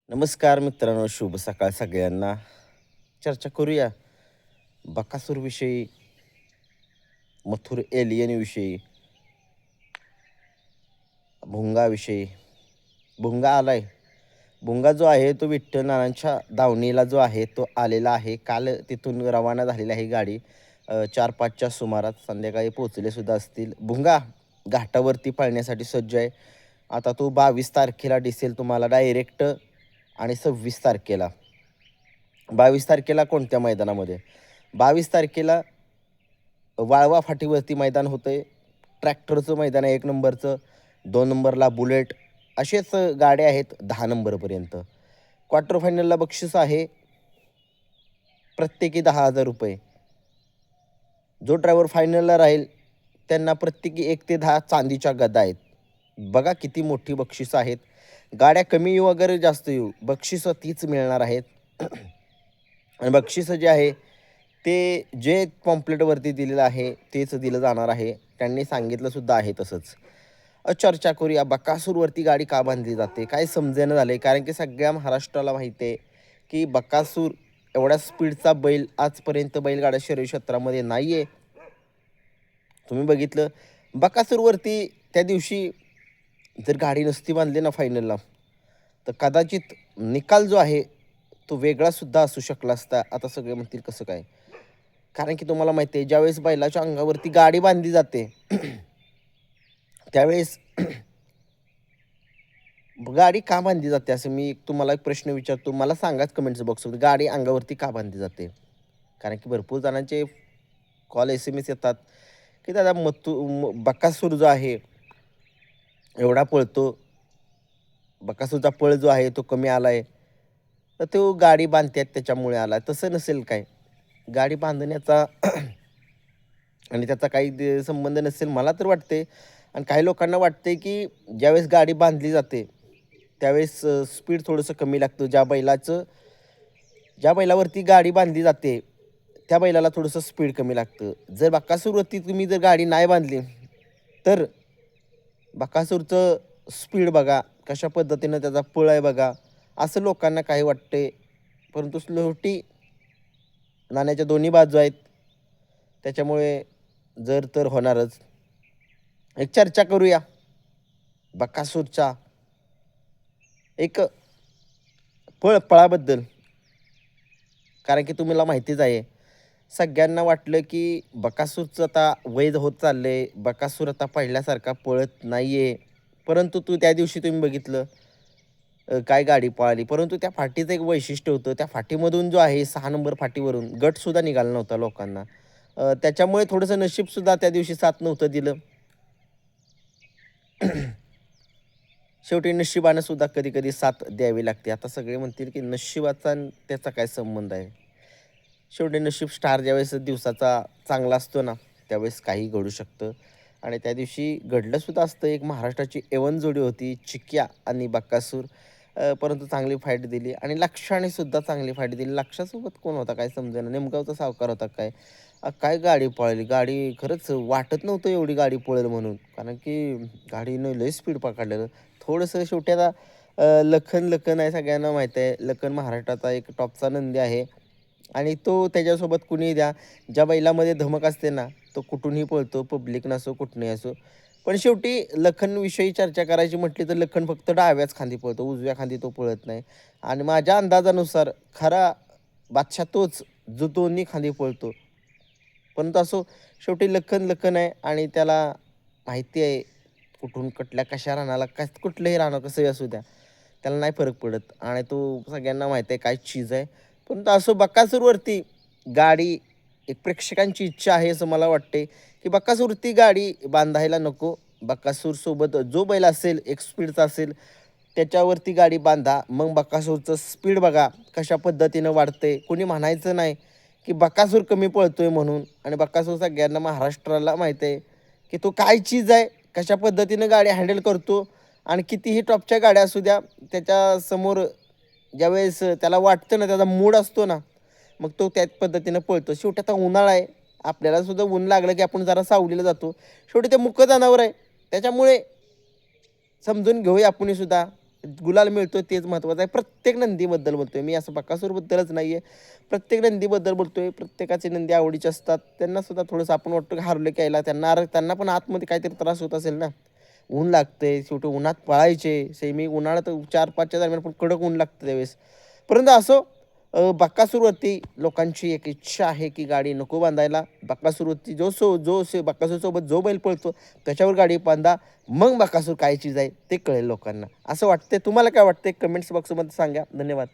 नमस्कार मित्रांनो, शुभ सकाळ सगळ्यांना. चर्चा करूया बकासूरविषयी, मथुर एलियनविषयी, भुंगाविषयी. भुंगा आलाय. भुंगा जो आहे तो विठ्ठल नानांच्या दावणीला जो आहे तो आलेला आहे. काल तिथून रवाना झालेली आहे गाडी. 4-5च्या सुमारास संध्याकाळी पोहोचले सुद्धा असतील. भुंगा घाटावरती पळण्यासाठी सज्ज आहे. आता तो 22 तारखेला दिसेल तुम्हाला डायरेक्ट आणि 26 तारखेला. 22 तारखेला कोणत्या मैदानामध्ये? 22 तारखेला वाळवा फाटीवरती मैदान होतंय. ट्रॅक्टरचं मैदान आहे 1 नंबरचं. 2 नंबरला बुलेट. असेच गाड्या आहेत 10 नंबरपर्यंत. क्वार्टर फायनलला बक्षीस आहे प्रत्येकी ₹10,000. जो ड्रायव्हर फायनलला राहील त्यांना प्रत्येकी 1 ते 10 चांदीच्या गदा आहेत. बघा किती मोठी बक्षिसं आहेत. गाड्या कमी येऊ वगैरे जास्त येऊ, बक्षिसं तीच मिळणार आहेत. आणि बक्षिसं जे आहे ते जे पॉम्पलेटवरती दिलेलं आहे तेच दिलं जाणार आहे. त्यांनी सांगितलं सुद्धा आहे तसंच. चर्चा करूया बकासूरवरती गाडी का बांधली जाते? काय समजेना झालंय. कारण की सगळ्या महाराष्ट्राला माहिती आहे की बकासूर एवढ्या स्पीडचा बैल आजपर्यंत बैलगाडा शर्यत क्षेत्रामध्ये नाही आहे. तुम्ही बघितलं बकासूरवरती त्या दिवशी जर गाडी नसती बांधली ना फायनलला, तर कदाचित निकाल जो आहे तो वेगळासुद्धा असू शकला असता. आता सगळे म्हणतील कसं काय? कारण की तुम्हाला माहिती आहे ज्यावेळेस बैलाच्या अंगावरती गाडी बांधली जाते त्यावेळेस गाडी का बांधली जाते असं मी तुम्हाला एक प्रश्न विचारतो. मला सांगाच कमेंट्स बॉक्समध्ये गाडी अंगावरती का बांधली जाते? कारण की भरपूर जणांचे कॉल SMS येतात की दादा बकासूर जो आहे एवढा पळतो, बकासूरचा पळ जो आहे तो कमी आला आहे, तर तो गाडी बांधतात त्याच्यामुळे आला. तसं नसेल काय? गाडी बांधण्याचा आणि त्याचा काही संबंध नसेल मला तर वाटते. आणि काही लोकांना वाटते की ज्यावेळेस गाडी बांधली जाते त्यावेळेस स्पीड थोडंसं कमी लागतं. ज्या बैलावरती गाडी बांधली जाते त्या बैलाला थोडंसं स्पीड कमी लागतं. जर बकासूरवरती तुम्ही जर गाडी नाही बांधली तर बकासूरचं स्पीड बघा, कशा पद्धतीनं त्याचा पळ आहे बघा, असं लोकांना काही वाटते. परंतु शेवटी नाण्याच्या दोन्ही बाजू आहेत. त्याच्यामुळे जर तर होणारच. एक चर्चा करूया बकासूरच्या एक पळाबद्दल. कारण की तुम्हाला माहितीच आहे, सगळ्यांना वाटलं की बकासूरचं आता वय होत चाललंय, बकासूर आता पहिल्यासारखा पळत नाही आहे. परंतु त्या दिवशी तुम्ही बघितलं काय गाडी पळाली. परंतु त्या फाटीचं एक वैशिष्ट्य होतं. त्या फाटीमधून जो आहे 6 नंबर फाटीवरून गटसुद्धा निघाला नव्हता लोकांना. त्याच्यामुळे थोडंसं नशीबसुद्धा त्या दिवशी साथ नव्हतं दिलं. शेवटी नशिबानं सुद्धा कधी-कधी साथ द्यावी लागते. आता सगळे म्हणतील की नशिबाचा आणि त्याचा काय संबंध आहे? शेवटी नशीब स्टार ज्यावेळेस दिवसाचा चांगला असतो ना, त्यावेळेस काही घडू शकतं. आणि त्या दिवशी घडलं सुद्धा असतं. एक महाराष्ट्राची एवन जोडी होती चिक्या आणि बकासूर. परंतु चांगली फाईट दिली आणि लक्ष्याने सुद्धा चांगली फाईट दिली. लक्ष्यासोबत कोण होता काय समजेना. नेमगावचा सावकार होता काय? काय गाडी पळाली. गाडी खरंच वाटत नव्हतं एवढी गाडी पळेल म्हणून. कारण की गाडीनं लय स्पीड पकडलेलं. थोडंसं शेवटी आता लखन आहे सगळ्यांना माहीत आहे. लखन महाराष्ट्राचा एक टॉपचा नंदी आहे आणि तो त्याच्यासोबत कुणीही द्या, ज्या बैलामध्ये धमक असते ना, तो कुठूनही पळतो. पब्लिक नसो, कुठूनही असो. पण शेवटी लखनविषयी चर्चा करायची म्हटली तर लखन फक्त डाव्याच खांदी पळतो, उजव्या खांदी तो पळत नाही. आणि माझ्या अंदाजानुसार खरा बादशाह तोच, जो दोन्ही खांदी पळतो. परंतु असो शेवटी लखन आहे आणि त्याला माहिती आहे कुठून कुठल्या कशा रानाला कुठलंही राहणं कसंही असू द्या, त्याला नाही फरक पडत आणि तो सगळ्यांना माहिती आहे काय चीज आहे. परंतु असो बकासूरवरती गाडी एक प्रेक्षकांची इच्छा आहे असं मला वाटते की बकासूरवरती गाडी बांधायला नको. बकासूरसोबत जो बैल असेल एक स्पीडचा असेल त्याच्यावरती गाडी बांधा. मग बकासूरचं स्पीड बघा कशा पद्धतीनं वाढते. कोणी म्हणायचं नाही की बकासूर कमी पळतोय म्हणून. आणि बकासूर सगळ्यांना महाराष्ट्राला माहीत आहे की तो काय चीज आहे, कशा पद्धतीनं गाडी हँडल करतो आणि कितीही टॉपच्या गाड्या असू द्या त्याच्यासमोर ज्यावेळेस त्याला वाटतं ना, त्याचा मूड असतो ना, मग तो त्याच पद्धतीनं पळतो. शेवटी आता उन्हाळा आहे, आपल्याला सुद्धा ऊन लागलं की आपण जरा सावलीला जातो. शेवटी ते मुकं जनावर आहे. त्याच्यामुळे समजून घेऊया आपणही सुद्धा गुलाल मिळतो तेच महत्त्वाचं आहे. प्रत्येक नंदीबद्दल बोलतोय मी, असं बकासूरबद्दलच नाही आहे. प्रत्येक नंदीबद्दल बोलतोय. प्रत्येकाचे नंदी आवडीचे असतात. त्यांनासुद्धा थोडंसं आपण वाटतं की हरवले की यायला त्यांना पण आतमध्ये काहीतरी त्रास होत असेल ना. ऊन लागतंय, शेवटी उन्हात पळायचे. सेमी उन्हाळ्यात 4-5च्या दरम्यान पण कडक ऊन लागतं त्यावेळेस. परंतु असो बकासूरवरती लोकांची एक इच्छा आहे की गाडी नको बांधायला. बकासूरवरती बकासूरसोबत जो बैल पळतो त्याच्यावर गाडी बांधा. मग बकासूर काय चीज आहे ते कळेल लोकांना. असं वाटतंय. तुम्हाला काय वाटतंय? कमेंट्स बॉक्समध्ये सांगा. धन्यवाद.